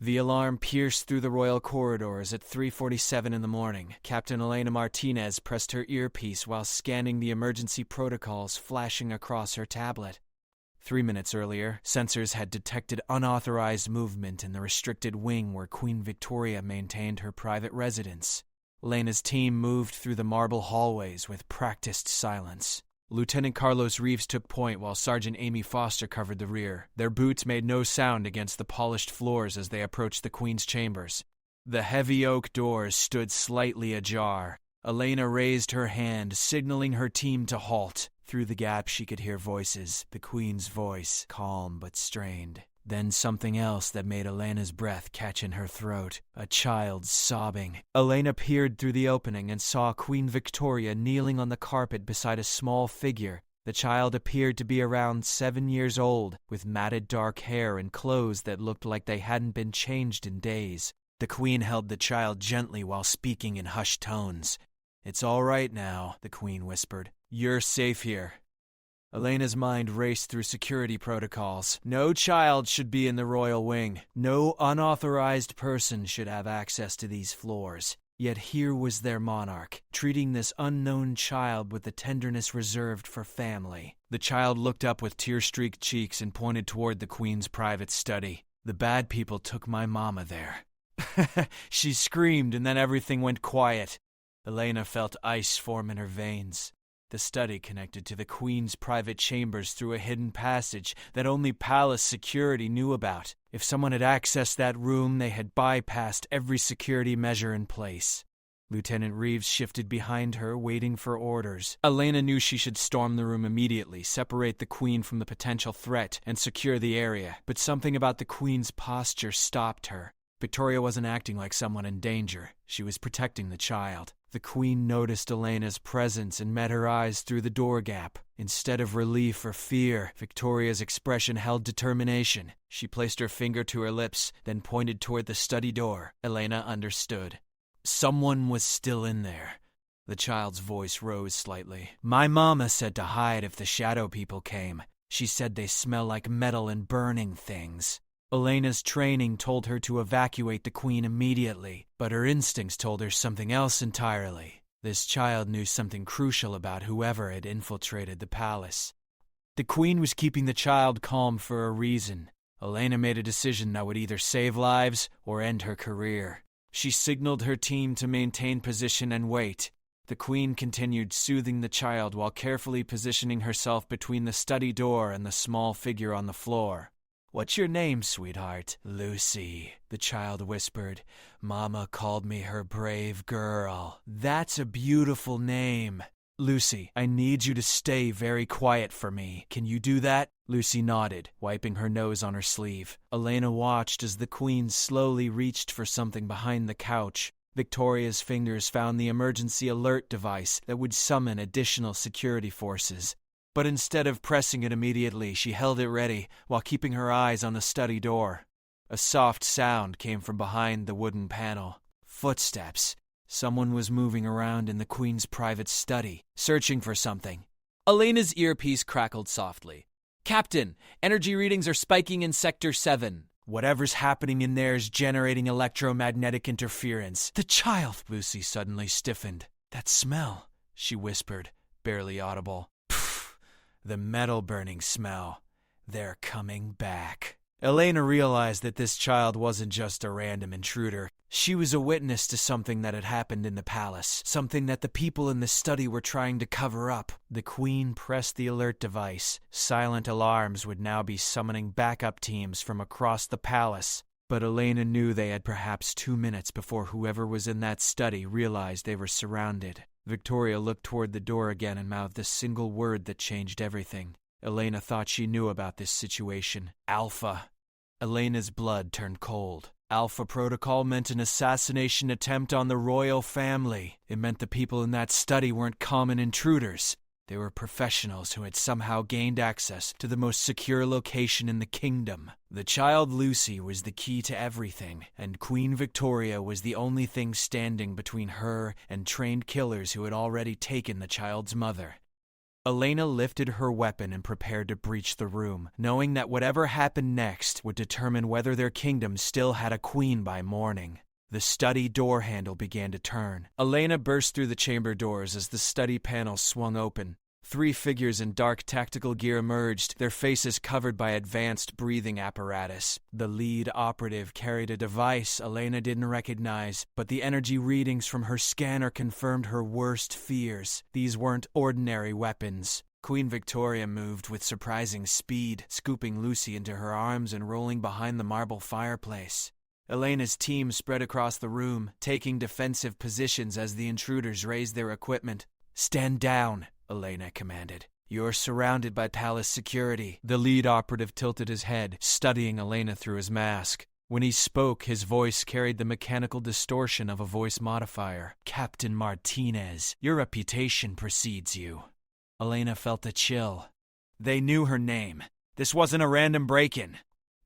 The alarm pierced through the royal corridors at 3:47 in the morning. Captain Elena Martinez pressed her earpiece while scanning the emergency protocols flashing across her tablet. 3 minutes earlier, sensors had detected unauthorized movement in the restricted wing where Queen Victoria maintained her private residence. Elena's team moved through the marble hallways with practiced silence. Lieutenant Carlos Reeves took point while Sergeant Amy Foster covered the rear. Their boots made no sound against the polished floors as they approached the Queen's chambers. The heavy oak doors stood slightly ajar. Elena raised her hand, signaling her team to halt. Through the gap she could hear voices, the Queen's voice, calm but strained. Then something else that made Elena's breath catch in her throat, a child sobbing. Elena peered through the opening and saw Queen Victoria kneeling on the carpet beside a small figure. The child appeared to be around 7 years old, with matted dark hair and clothes that looked like they hadn't been changed in days. The Queen held the child gently while speaking in hushed tones. "It's all right now," the Queen whispered. "You're safe here." Elena's mind raced through security protocols. No child should be in the royal wing. No unauthorized person should have access to these floors. Yet here was their monarch, treating this unknown child with the tenderness reserved for family. The child looked up with tear-streaked cheeks and pointed toward the Queen's private study. "The bad people took my mama there." She screamed, and then everything went quiet. Elena felt ice form in her veins. The study connected to the Queen's private chambers through a hidden passage that only palace security knew about. If someone had accessed that room, they had bypassed every security measure in place. Lieutenant Reeves shifted behind her, waiting for orders. Elena knew she should storm the room immediately, separate the Queen from the potential threat, and secure the area. But something about the Queen's posture stopped her. Victoria wasn't acting like someone in danger. She was protecting the child. The Queen noticed Elena's presence and met her eyes through the door gap. Instead of relief or fear, Victoria's expression held determination. She placed her finger to her lips, then pointed toward the study door. Elena understood. Someone was still in there. The child's voice rose slightly. "My mama said to hide if the shadow people came. She said they smell like metal and burning things." Elena's training told her to evacuate the Queen immediately, but her instincts told her something else entirely. This child knew something crucial about whoever had infiltrated the palace. The Queen was keeping the child calm for a reason. Elena made a decision that would either save lives or end her career. She signaled her team to maintain position and wait. The Queen continued soothing the child while carefully positioning herself between the study door and the small figure on the floor. "What's your name, sweetheart?" "Lucy," the child whispered. "Mama called me her brave girl." "That's a beautiful name." "Lucy, I need you to stay very quiet for me. Can you do that?" Lucy nodded, wiping her nose on her sleeve. Elena watched as the Queen slowly reached for something behind the couch. Victoria's fingers found the emergency alert device that would summon additional security forces. But instead of pressing it immediately, she held it ready while keeping her eyes on the study door. A soft sound came from behind the wooden panel. Footsteps. Someone was moving around in the Queen's private study, searching for something. Elena's earpiece crackled softly. "Captain, energy readings are spiking in Sector 7. Whatever's happening in there is generating electromagnetic interference." "The child!" Lucy suddenly stiffened. "That smell," she whispered, barely audible. "The metal-burning smell. They're coming back." Elena realized that this child wasn't just a random intruder. She was a witness to something that had happened in the palace, something that the people in the study were trying to cover up. The Queen pressed the alert device. Silent alarms would now be summoning backup teams from across the palace. But Elena knew they had perhaps 2 minutes before whoever was in that study realized they were surrounded. Victoria looked toward the door again and mouthed a single word that changed everything. Elena thought she knew about this situation. Alpha. Elena's blood turned cold. Alpha Protocol meant an assassination attempt on the royal family. It meant the people in that study weren't common intruders. They were professionals who had somehow gained access to the most secure location in the kingdom. The child Lucy was the key to everything, and Queen Victoria was the only thing standing between her and trained killers who had already taken the child's mother. Elena lifted her weapon and prepared to breach the room, knowing that whatever happened next would determine whether their kingdom still had a queen by morning. The study door handle began to turn. Elena burst through the chamber doors as the study panel swung open. 3 figures in dark tactical gear emerged, their faces covered by advanced breathing apparatus. The lead operative carried a device Elena didn't recognize, but the energy readings from her scanner confirmed her worst fears. These weren't ordinary weapons. Queen Victoria moved with surprising speed, scooping Lucy into her arms and rolling behind the marble fireplace. Elena's team spread across the room, taking defensive positions as the intruders raised their equipment. "Stand down," Elena commanded. "You're surrounded by palace security." The lead operative tilted his head, studying Elena through his mask. When he spoke, his voice carried the mechanical distortion of a voice modifier. "Captain Martinez, your reputation precedes you." Elena felt a chill. They knew her name. This wasn't a random break-in.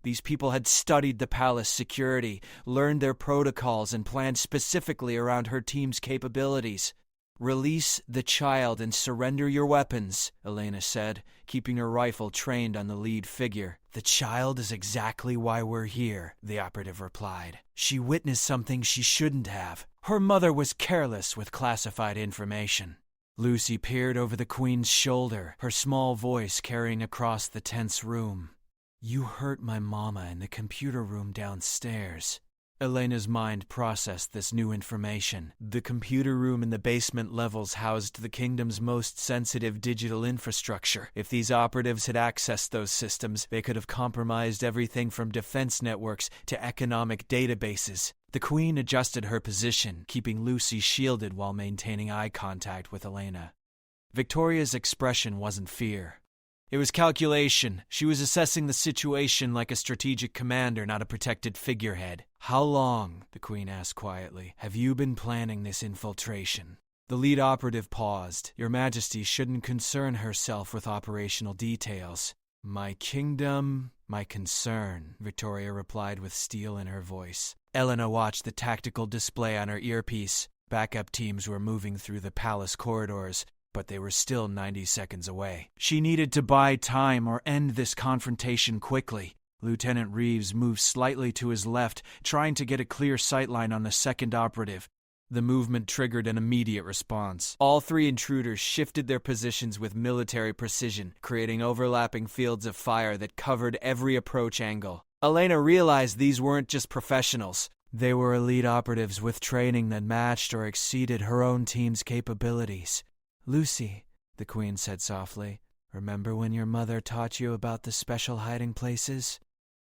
These people had studied the palace security, learned their protocols, and planned specifically around her team's capabilities. "Release the child and surrender your weapons," Elena said, keeping her rifle trained on the lead figure. "The child is exactly why we're here," the operative replied. "She witnessed something she shouldn't have. Her mother was careless with classified information." Lucy peered over the Queen's shoulder, her small voice carrying across the tense room. "You hurt my mama in the computer room downstairs." Elena's mind processed this new information. The computer room in the basement levels housed the kingdom's most sensitive digital infrastructure. If these operatives had accessed those systems, they could have compromised everything from defense networks to economic databases. The Queen adjusted her position, keeping Lucy shielded while maintaining eye contact with Elena. Victoria's expression wasn't fear. It was calculation. She was assessing the situation like a strategic commander, not a protected figurehead. "How long," the Queen asked quietly, "have you been planning this infiltration?" The lead operative paused. "Your Majesty shouldn't concern herself with operational details." "My kingdom, my concern," Victoria replied with steel in her voice. Elena watched the tactical display on her earpiece. Backup teams were moving through the palace corridors, but they were still 90 seconds away. She needed to buy time or end this confrontation quickly. Lieutenant Reeves moved slightly to his left, trying to get a clear sightline on the second operative. The movement triggered an immediate response. All 3 intruders shifted their positions with military precision, creating overlapping fields of fire that covered every approach angle. Elena realized these weren't just professionals. They were elite operatives with training that matched or exceeded her own team's capabilities. "Lucy," the Queen said softly, "remember when your mother taught you about the special hiding places?"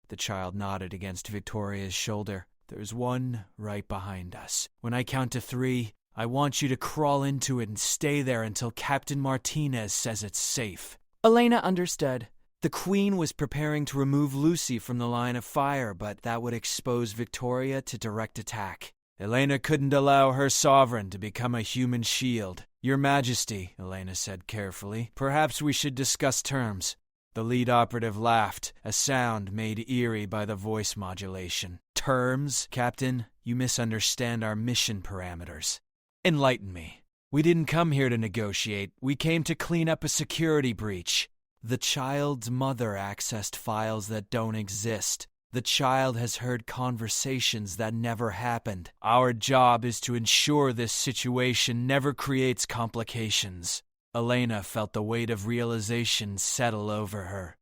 The child nodded against Victoria's shoulder. "There's one right behind us. When I count to 3, I want you to crawl into it and stay there until Captain Martinez says it's safe." Elena understood. The Queen was preparing to remove Lucy from the line of fire, but that would expose Victoria to direct attack. Elena couldn't allow her sovereign to become a human shield. "Your Majesty," Elena said carefully, "perhaps we should discuss terms." The lead operative laughed, a sound made eerie by the voice modulation. "Terms, Captain? You misunderstand our mission parameters. Enlighten me." "We didn't come here to negotiate. We came to clean up a security breach." "The child's mother accessed files that don't exist. The child has heard conversations that never happened. Our job is to ensure this situation never creates complications." Elena felt the weight of realization settle over her.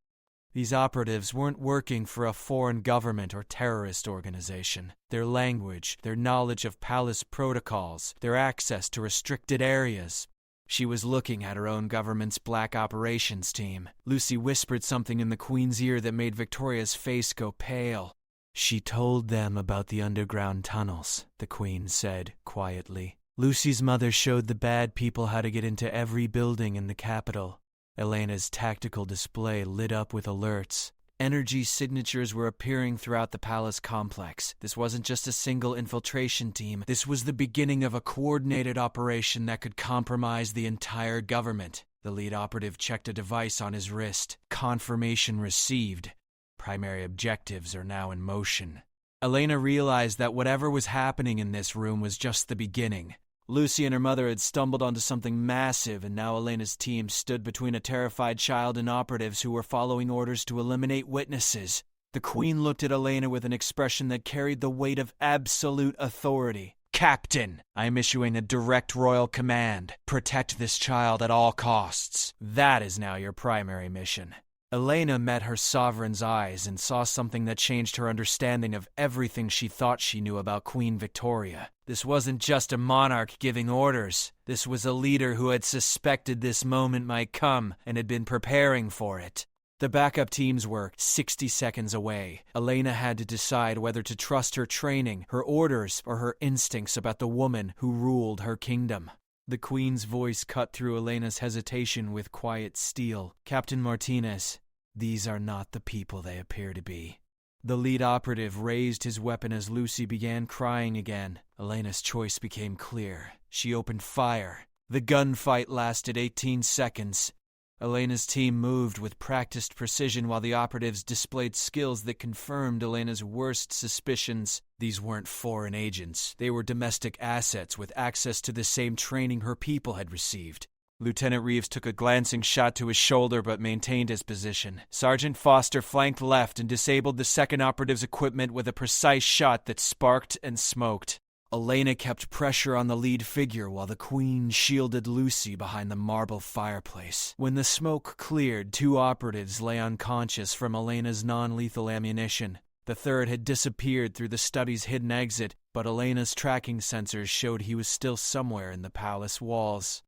These operatives weren't working for a foreign government or terrorist organization. Their language, their knowledge of palace protocols, their access to restricted areas. She was looking at her own government's black operations team. Lucy whispered something in the Queen's ear that made Victoria's face go pale. "She told them about the underground tunnels," the Queen said quietly. "Lucy's mother showed the bad people how to get into every building in the capital." Elena's tactical display lit up with alerts. Energy signatures were appearing throughout the palace complex. This wasn't just a single infiltration team. This was the beginning of a coordinated operation that could compromise the entire government. The lead operative checked a device on his wrist. Confirmation received. Primary objectives are now in motion. Elena realized that whatever was happening in this room was just the beginning. Lucy and her mother had stumbled onto something massive, and now Elena's team stood between a terrified child and operatives who were following orders to eliminate witnesses. The Queen looked at Elena with an expression that carried the weight of absolute authority. "Captain, I am issuing a direct royal command. Protect this child at all costs. That is now your primary mission." Elena met her sovereign's eyes and saw something that changed her understanding of everything she thought she knew about Queen Victoria. This wasn't just a monarch giving orders. This was a leader who had suspected this moment might come and had been preparing for it. The backup teams were 60 seconds away. Elena had to decide whether to trust her training, her orders, or her instincts about the woman who ruled her kingdom. The Queen's voice cut through Elena's hesitation with quiet steel. "Captain Martinez, these are not the people they appear to be." The lead operative raised his weapon as Lucy began crying again. Elena's choice became clear. She opened fire. The gunfight lasted 18 seconds. Elena's team moved with practiced precision while the operatives displayed skills that confirmed Elena's worst suspicions. These weren't foreign agents. They were domestic assets with access to the same training her people had received. Lieutenant Reeves took a glancing shot to his shoulder but maintained his position. Sergeant Foster flanked left and disabled the second operative's equipment with a precise shot that sparked and smoked. Elena kept pressure on the lead figure while the Queen shielded Lucy behind the marble fireplace. When the smoke cleared, 2 operatives lay unconscious from Elena's non-lethal ammunition. The third had disappeared through the study's hidden exit, but Elena's tracking sensors showed he was still somewhere in the palace walls.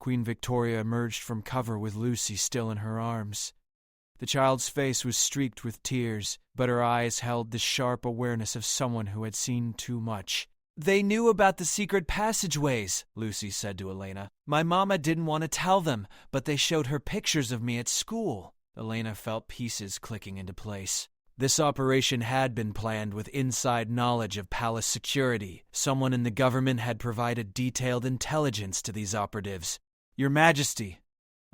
Queen Victoria emerged from cover with Lucy still in her arms. The child's face was streaked with tears, but her eyes held the sharp awareness of someone who had seen too much. "They knew about the secret passageways," Lucy said to Elena. "My mama didn't want to tell them, but they showed her pictures of me at school." Elena felt pieces clicking into place. This operation had been planned with inside knowledge of palace security. Someone in the government had provided detailed intelligence to these operatives. "Your Majesty,"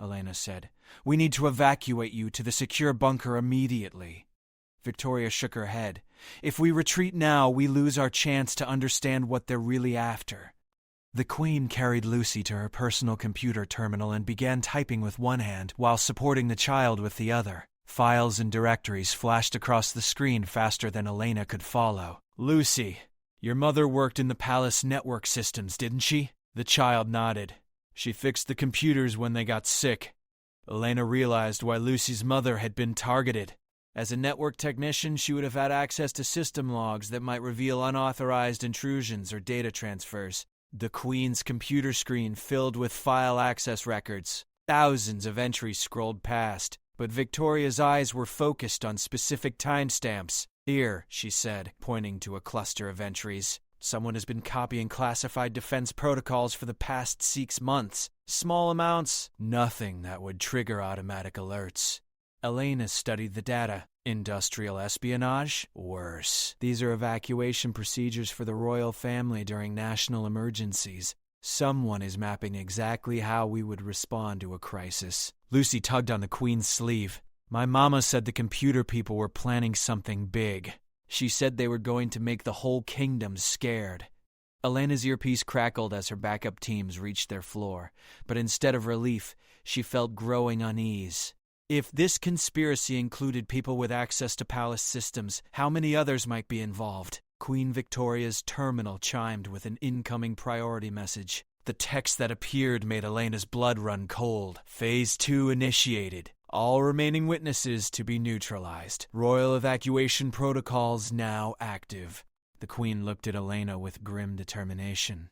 Elena said, "we need to evacuate you to the secure bunker immediately." Victoria shook her head. "If we retreat now, we lose our chance to understand what they're really after." The Queen carried Lucy to her personal computer terminal and began typing with one hand while supporting the child with the other. Files and directories flashed across the screen faster than Elena could follow. "Lucy, your mother worked in the palace network systems, didn't she?" The child nodded. "She fixed the computers when they got sick." Elena realized why Lucy's mother had been targeted. As a network technician, she would have had access to system logs that might reveal unauthorized intrusions or data transfers. The Queen's computer screen filled with file access records. Thousands of entries scrolled past, but Victoria's eyes were focused on specific timestamps. "Here," she said, pointing to a cluster of entries. "Someone has been copying classified defense protocols for the past 6 months. Small amounts, nothing that would trigger automatic alerts." Elena studied the data. Industrial espionage? Worse. These are evacuation procedures for the royal family during national emergencies. Someone is mapping exactly how we would respond to a crisis. Lucy tugged on the Queen's sleeve. "My mama said the computer people were planning something big. She said they were going to make the whole kingdom scared." Elena's earpiece crackled as her backup teams reached their floor, but instead of relief, she felt growing unease. If this conspiracy included people with access to palace systems, how many others might be involved? Queen Victoria's terminal chimed with an incoming priority message. The text that appeared made Elena's blood run cold. Phase 2 initiated. All remaining witnesses to be neutralized. Royal evacuation protocols now active. The Queen looked at Elena with grim determination.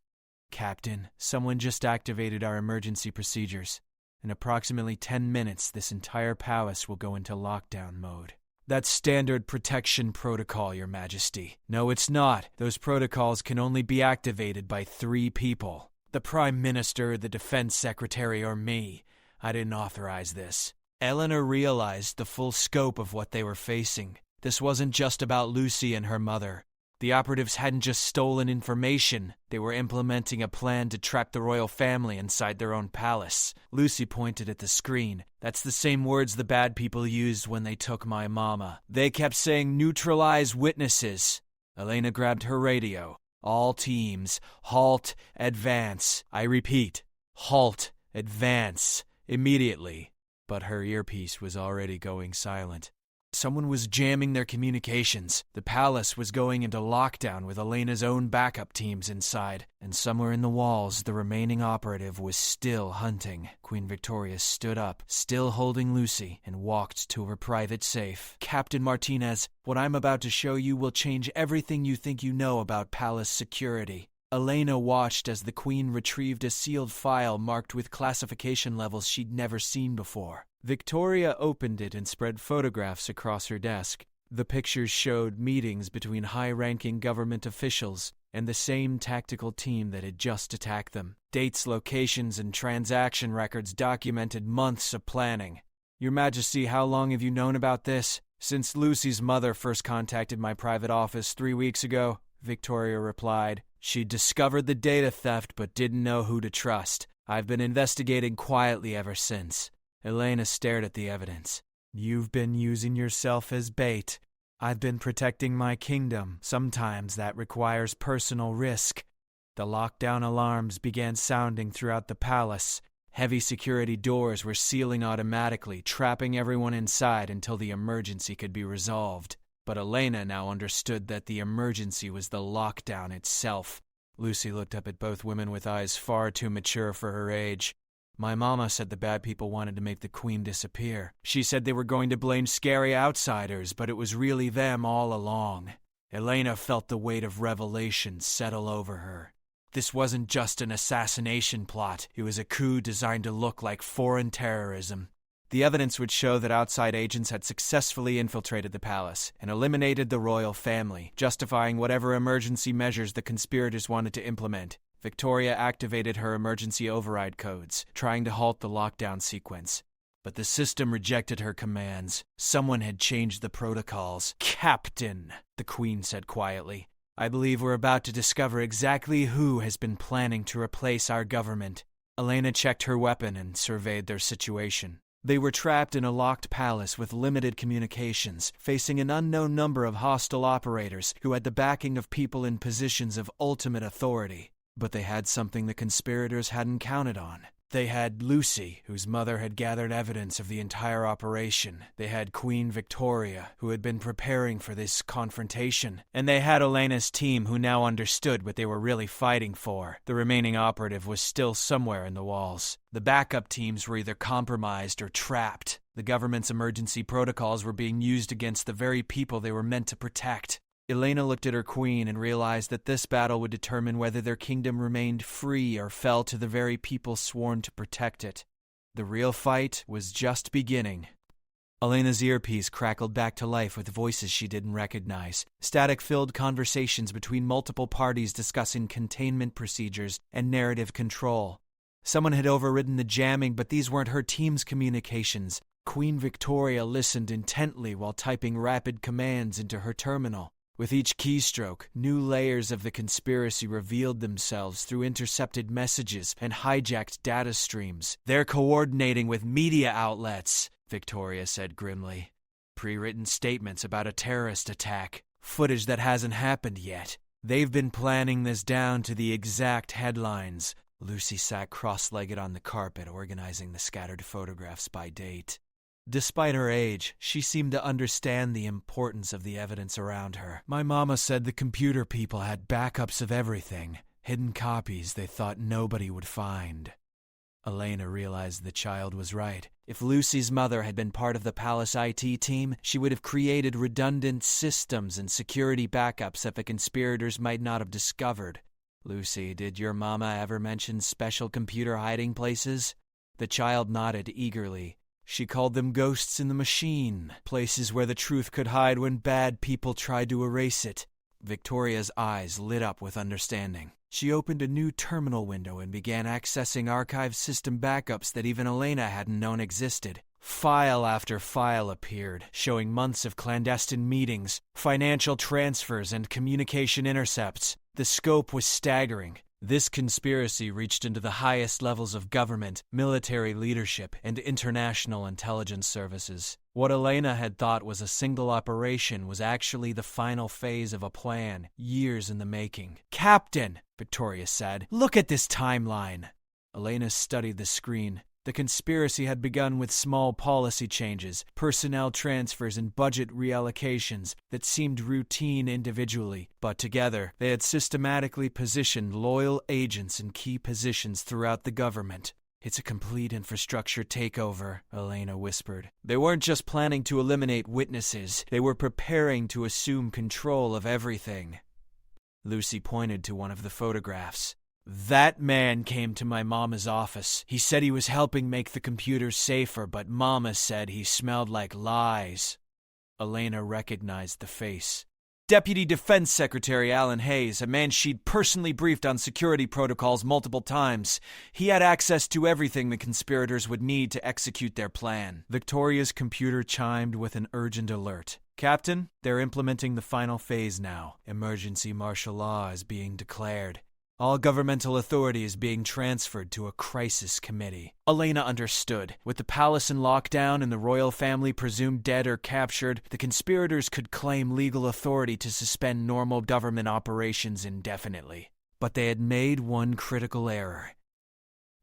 "Captain, someone just activated our emergency procedures. In approximately 10 minutes, this entire palace will go into lockdown mode." "That's standard protection protocol, Your Majesty." "No, it's not. Those protocols can only be activated by 3 people. The Prime Minister, the Defense Secretary, or me. I didn't authorize this." Eleanor realized the full scope of what they were facing. This wasn't just about Lucy and her mother. The operatives hadn't just stolen information. They were implementing a plan to trap the royal family inside their own palace. Lucy pointed at the screen. "That's the same words the bad people used when they took my mama. They kept saying neutralize witnesses." Elena grabbed her radio. All teams, halt, advance. I repeat, halt, advance, immediately. But her earpiece was already going silent. Someone was jamming their communications. The palace was going into lockdown with Elena's own backup teams inside, and somewhere in the walls, the remaining operative was still hunting. Queen Victoria stood up, still holding Lucy, and walked to her private safe. Captain Martinez, what I'm about to show you will change everything you think you know about palace security. Elena watched as the Queen retrieved a sealed file marked with classification levels she'd never seen before. Victoria opened it and spread photographs across her desk. The pictures showed meetings between high-ranking government officials and the same tactical team that had just attacked them. Dates, locations, and transaction records documented months of planning. Your Majesty, how long have you known about this? Since Lucy's mother first contacted my private office 3 weeks ago, Victoria replied. She discovered the data theft but didn't know who to trust. I've been investigating quietly ever since. Elena stared at the evidence. You've been using yourself as bait. I've been protecting my kingdom. Sometimes that requires personal risk. The lockdown alarms began sounding throughout the palace. Heavy security doors were sealing automatically, trapping everyone inside until the emergency could be resolved. But Elena now understood that the emergency was the lockdown itself. Lucy looked up at both women with eyes far too mature for her age. My mama said the bad people wanted to make the Queen disappear. She said they were going to blame scary outsiders, but it was really them all along. Elena felt the weight of revelation settle over her. This wasn't just an assassination plot. It was a coup designed to look like foreign terrorism. The evidence would show that outside agents had successfully infiltrated the palace and eliminated the royal family, justifying whatever emergency measures the conspirators wanted to implement. Victoria activated her emergency override codes, trying to halt the lockdown sequence. But the system rejected her commands. Someone had changed the protocols. Captain, the Queen said quietly, I believe we're about to discover exactly who has been planning to replace our government. Elena checked her weapon and surveyed their situation. They were trapped in a locked palace with limited communications, facing an unknown number of hostile operators who had the backing of people in positions of ultimate authority. But they had something the conspirators hadn't counted on. They had Lucy, whose mother had gathered evidence of the entire operation. They had Queen Victoria, who had been preparing for this confrontation. And they had Elena's team, who now understood what they were really fighting for. The remaining operative was still somewhere in the walls. The backup teams were either compromised or trapped. The government's emergency protocols were being used against the very people they were meant to protect. Elena looked at her queen and realized that this battle would determine whether their kingdom remained free or fell to the very people sworn to protect it. The real fight was just beginning. Elena's earpiece crackled back to life with voices she didn't recognize. Static-filled conversations between multiple parties discussing containment procedures and narrative control. Someone had overridden the jamming, but these weren't her team's communications. Queen Victoria listened intently while typing rapid commands into her terminal. With each keystroke, new layers of the conspiracy revealed themselves through intercepted messages and hijacked data streams. They're coordinating with media outlets, Victoria said grimly. Pre-written statements about a terrorist attack, footage that hasn't happened yet. They've been planning this down to the exact headlines. Lucy sat cross-legged on the carpet, organizing the scattered photographs by date. Despite her age, she seemed to understand the importance of the evidence around her. My mama said the computer people had backups of everything, hidden copies they thought nobody would find. Elena realized the child was right. If Lucy's mother had been part of the palace IT team, she would have created redundant systems and security backups that the conspirators might not have discovered. Lucy, did your mama ever mention special computer hiding places? The child nodded eagerly. She called them ghosts in the machine, places where the truth could hide when bad people tried to erase it. Victoria's eyes lit up with understanding. She opened a new terminal window and began accessing archive system backups that even Elena hadn't known existed. File after file appeared, showing months of clandestine meetings, financial transfers, and communication intercepts. The scope was staggering. This conspiracy reached into the highest levels of government, military leadership, and international intelligence services. What Elena had thought was a single operation was actually the final phase of a plan, years in the making. "Captain," Victoria said, "look at this timeline." Elena studied the screen. The conspiracy had begun with small policy changes, personnel transfers, and budget reallocations that seemed routine individually, but together they had systematically positioned loyal agents in key positions throughout the government. "It's a complete infrastructure takeover," Elena whispered. "They weren't just planning to eliminate witnesses, they were preparing to assume control of everything." Lucy pointed to one of the photographs. "That man came to my mama's office. He said he was helping make the computers safer, but Mama said he smelled like lies." Elena recognized the face. Deputy Defense Secretary Alan Hayes, a man she'd personally briefed on security protocols multiple times. He had access to everything the conspirators would need to execute their plan. Victoria's computer chimed with an urgent alert. "Captain, they're implementing the final phase now. Emergency martial law is being declared. All governmental authority is being transferred to a crisis committee." Elena understood. With the palace in lockdown and the royal family presumed dead or captured, the conspirators could claim legal authority to suspend normal government operations indefinitely. But they had made one critical error.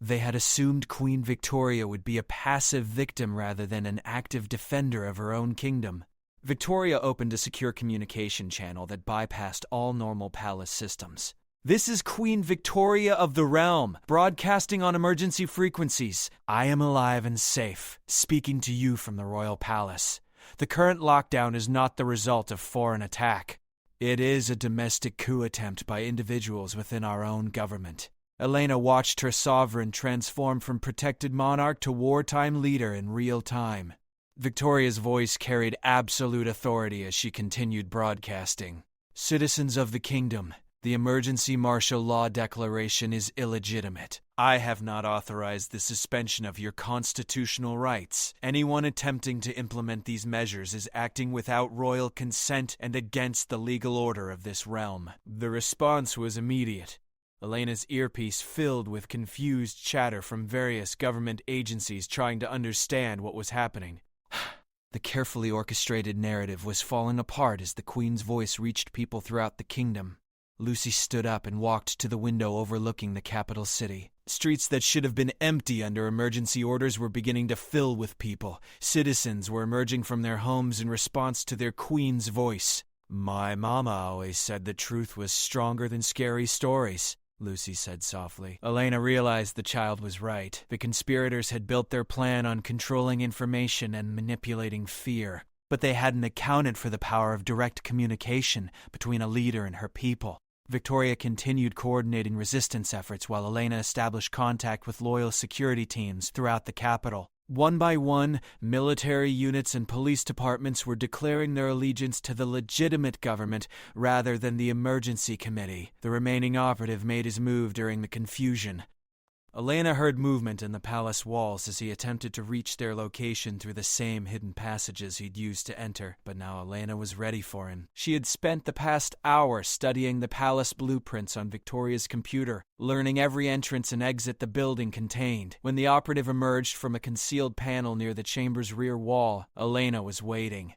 They had assumed Queen Victoria would be a passive victim rather than an active defender of her own kingdom. Victoria opened a secure communication channel that bypassed all normal palace systems. "This is Queen Victoria of the Realm, broadcasting on emergency frequencies. I am alive and safe, speaking to you from the royal palace. The current lockdown is not the result of foreign attack. It is a domestic coup attempt by individuals within our own government." Elena watched her sovereign transform from protected monarch to wartime leader in real time. Victoria's voice carried absolute authority as she continued broadcasting. "Citizens of the kingdom, the emergency martial law declaration is illegitimate. I have not authorized the suspension of your constitutional rights. Anyone attempting to implement these measures is acting without royal consent and against the legal order of this realm." The response was immediate. Elena's earpiece filled with confused chatter from various government agencies trying to understand what was happening. The carefully orchestrated narrative was falling apart as the Queen's voice reached people throughout the kingdom. Lucy stood up and walked to the window overlooking the capital city. Streets that should have been empty under emergency orders were beginning to fill with people. Citizens were emerging from their homes in response to their queen's voice. "My mama always said the truth was stronger than scary stories," Lucy said softly. Elena realized the child was right. The conspirators had built their plan on controlling information and manipulating fear. But they hadn't accounted for the power of direct communication between a leader and her people. Victoria continued coordinating resistance efforts while Elena established contact with loyal security teams throughout the capital. One by one, military units and police departments were declaring their allegiance to the legitimate government rather than the emergency committee. The remaining operative made his move during the confusion. Elena heard movement in the palace walls as he attempted to reach their location through the same hidden passages he'd used to enter, but now Elena was ready for him. She had spent the past hour studying the palace blueprints on Victoria's computer, learning every entrance and exit the building contained. When the operative emerged from a concealed panel near the chamber's rear wall, Elena was waiting.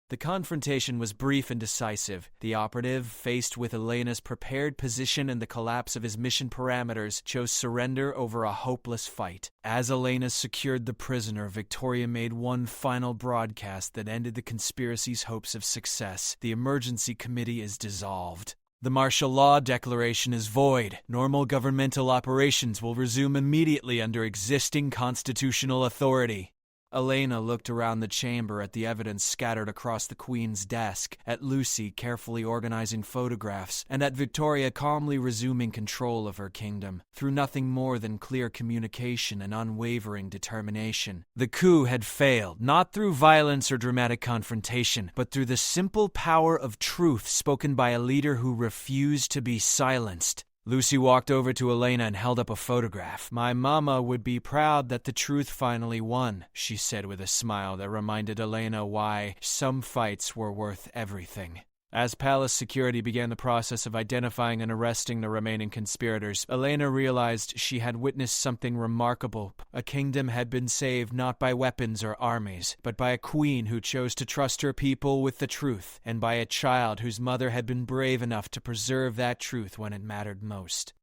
The confrontation was brief and decisive. The operative, faced with Elena's prepared position and the collapse of his mission parameters, chose surrender over a hopeless fight. As Elena secured the prisoner, Victoria made one final broadcast that ended the conspiracy's hopes of success. The emergency committee is dissolved. The martial law declaration is void. Normal governmental operations will resume immediately under existing constitutional authority. Elena looked around the chamber at the evidence scattered across the Queen's desk, at Lucy carefully organizing photographs, and at Victoria calmly resuming control of her kingdom. Through nothing more than clear communication and unwavering determination, the coup had failed, not through violence or dramatic confrontation, but through the simple power of truth spoken by a leader who refused to be silenced. Lucy walked over to Elena and held up a photograph. "My mama would be proud that the truth finally won," she said with a smile that reminded Elena why some fights were worth everything. As palace security began the process of identifying and arresting the remaining conspirators, Elena realized she had witnessed something remarkable. A kingdom had been saved not by weapons or armies, but by a queen who chose to trust her people with the truth, and by a child whose mother had been brave enough to preserve that truth when it mattered most.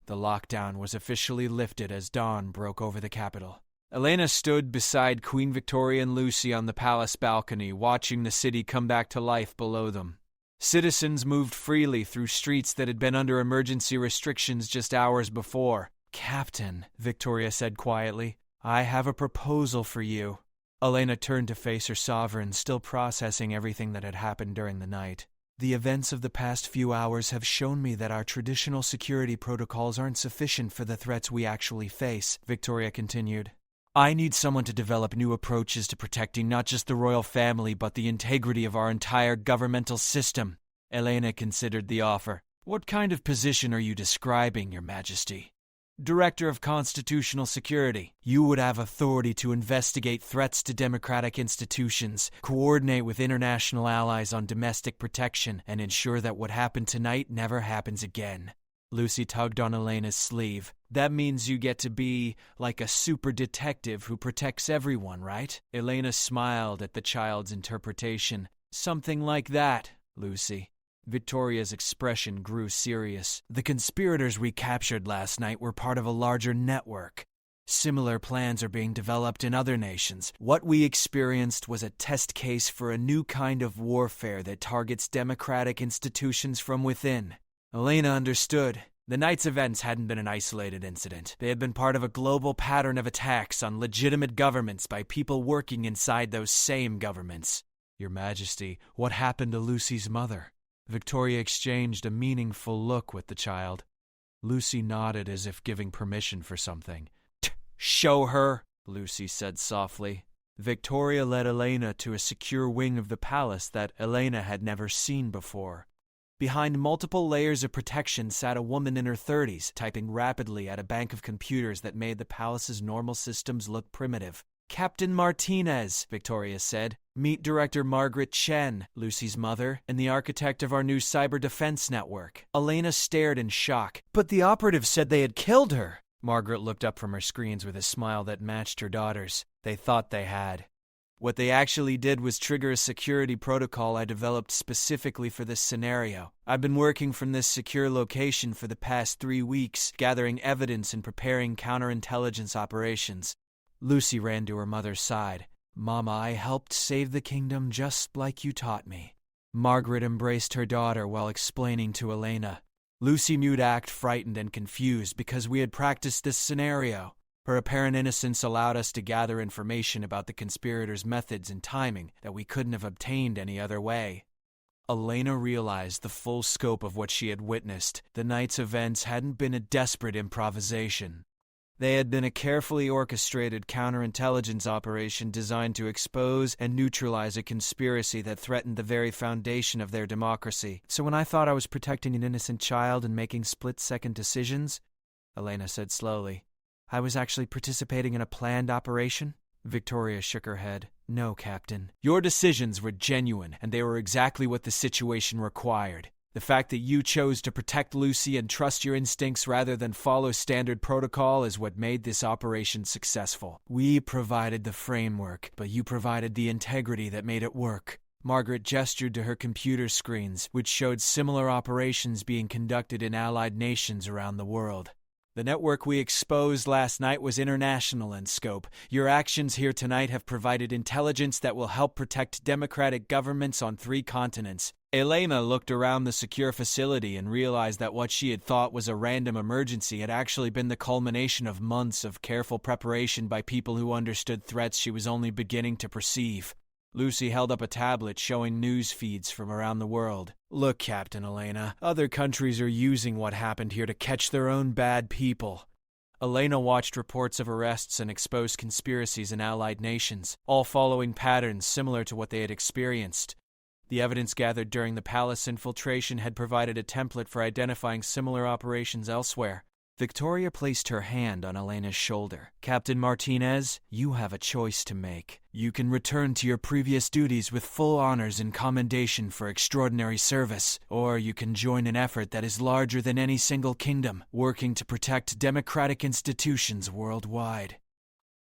The lockdown was officially lifted as dawn broke over the capital. Elena stood beside Queen Victoria and Lucy on the palace balcony, watching the city come back to life below them. Citizens moved freely through streets that had been under emergency restrictions just hours before. "Captain," Victoria said quietly, "I have a proposal for you." Elena turned to face her sovereign, still processing everything that had happened during the night. "The events of the past few hours have shown me that our traditional security protocols aren't sufficient for the threats we actually face," Victoria continued. "I need someone to develop new approaches to protecting not just the royal family but the integrity of our entire governmental system." Elena considered the offer. "What kind of position are you describing, Your Majesty?" "Director of Constitutional Security. You would have authority to investigate threats to democratic institutions, coordinate with international allies on domestic protection, and ensure that what happened tonight never happens again." Lucy tugged on Elena's sleeve. "That means you get to be like a super detective who protects everyone, right?" Elena smiled at the child's interpretation. "Something like that, Lucy." Victoria's expression grew serious. "The conspirators we captured last night were part of a larger network. Similar plans are being developed in other nations. What we experienced was a test case for a new kind of warfare that targets democratic institutions from within." Elena understood. The night's events hadn't been an isolated incident. They had been part of a global pattern of attacks on legitimate governments by people working inside those same governments. "Your Majesty, what happened to Lucy's mother?" Victoria exchanged a meaningful look with the child. Lucy nodded as if giving permission for something. "Show her," Lucy said softly. Victoria led Elena to a secure wing of the palace that Elena had never seen before. Behind multiple layers of protection sat a woman in her 30s, typing rapidly at a bank of computers that made the palace's normal systems look primitive. "Captain Martinez," Victoria said. "Meet Director Margaret Chen, Lucy's mother, and the architect of our new cyber defense network." Elena stared in shock. "But the operatives said they had killed her." Margaret looked up from her screens with a smile that matched her daughter's. "They thought they had. What they actually did was trigger a security protocol I developed specifically for this scenario. I've been working from this secure location for the past 3 weeks, gathering evidence and preparing counterintelligence operations." Lucy ran to her mother's side. "Mama, I helped save the kingdom just like you taught me." Margaret embraced her daughter while explaining to Elena. Lucy mewed act frightened and confused because we had practiced this scenario. Her apparent innocence allowed us to gather information about the conspirators' methods and timing that we couldn't have obtained any other way. Elena realized the full scope of what she had witnessed. The night's events hadn't been a desperate improvisation. They had been a carefully orchestrated counterintelligence operation designed to expose and neutralize a conspiracy that threatened the very foundation of their democracy. "So when I thought I was protecting an innocent child and making split-second decisions," Elena said slowly, "I was actually participating in a planned operation?" Victoria shook her head. "No, Captain. Your decisions were genuine, and they were exactly what the situation required. The fact that you chose to protect Lucy and trust your instincts rather than follow standard protocol is what made this operation successful. We provided the framework, but you provided the integrity that made it work." Margaret gestured to her computer screens, which showed similar operations being conducted in allied nations around the world. "The network we exposed last night was international in scope. Your actions here tonight have provided intelligence that will help protect democratic governments on 3 continents. Elena looked around the secure facility and realized that what she had thought was a random emergency had actually been the culmination of months of careful preparation by people who understood threats she was only beginning to perceive. Lucy held up a tablet showing news feeds from around the world. "Look, Captain Elena, other countries are using what happened here to catch their own bad people." Elena watched reports of arrests and exposed conspiracies in allied nations, all following patterns similar to what they had experienced. The evidence gathered during the palace infiltration had provided a template for identifying similar operations elsewhere. Victoria placed her hand on Elena's shoulder. Captain Martinez, you have a choice to make. You can return to your previous duties with full honors and commendation for extraordinary service, or you can join an effort that is larger than any single kingdom, working to protect democratic institutions worldwide.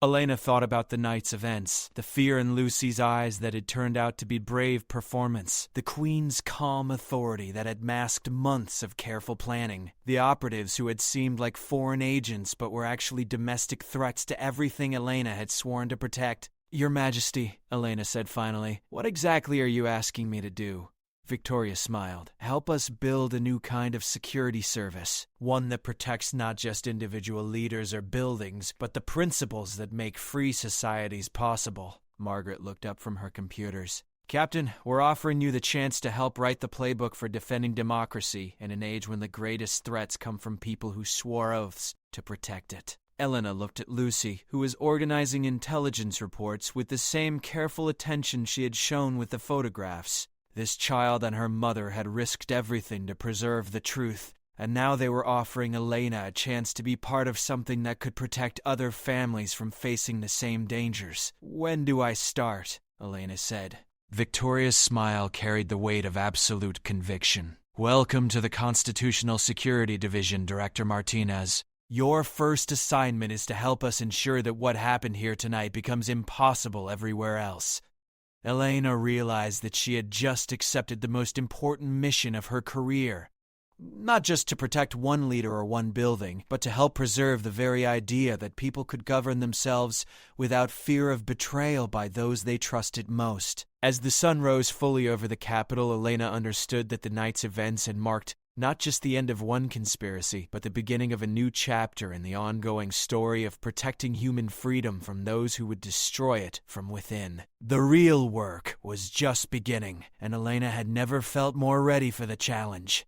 Elena thought about the night's events, the fear in Lucy's eyes that had turned out to be brave performance, the Queen's calm authority that had masked months of careful planning, the operatives who had seemed like foreign agents but were actually domestic threats to everything Elena had sworn to protect. Your Majesty, Elena said finally, what exactly are you asking me to do? Victoria smiled. Help us build a new kind of security service, one that protects not just individual leaders or buildings, but the principles that make free societies possible. Margaret looked up from her computers. Captain, we're offering you the chance to help write the playbook for defending democracy in an age when the greatest threats come from people who swore oaths to protect it. Elena looked at Lucy, who was organizing intelligence reports with the same careful attention she had shown with the photographs. This child and her mother had risked everything to preserve the truth, and now they were offering Elena a chance to be part of something that could protect other families from facing the same dangers. When do I start? Elena said. Victoria's smile carried the weight of absolute conviction. Welcome to the Constitutional Security Division, Director Martinez. Your first assignment is to help us ensure that what happened here tonight becomes impossible everywhere else. Elena realized that she had just accepted the most important mission of her career. Not just to protect one leader or one building, but to help preserve the very idea that people could govern themselves without fear of betrayal by those they trusted most. As the sun rose fully over the capital, Elena understood that the night's events had marked not just the end of one conspiracy, but the beginning of a new chapter in the ongoing story of protecting human freedom from those who would destroy it from within. The real work was just beginning, and Elena had never felt more ready for the challenge.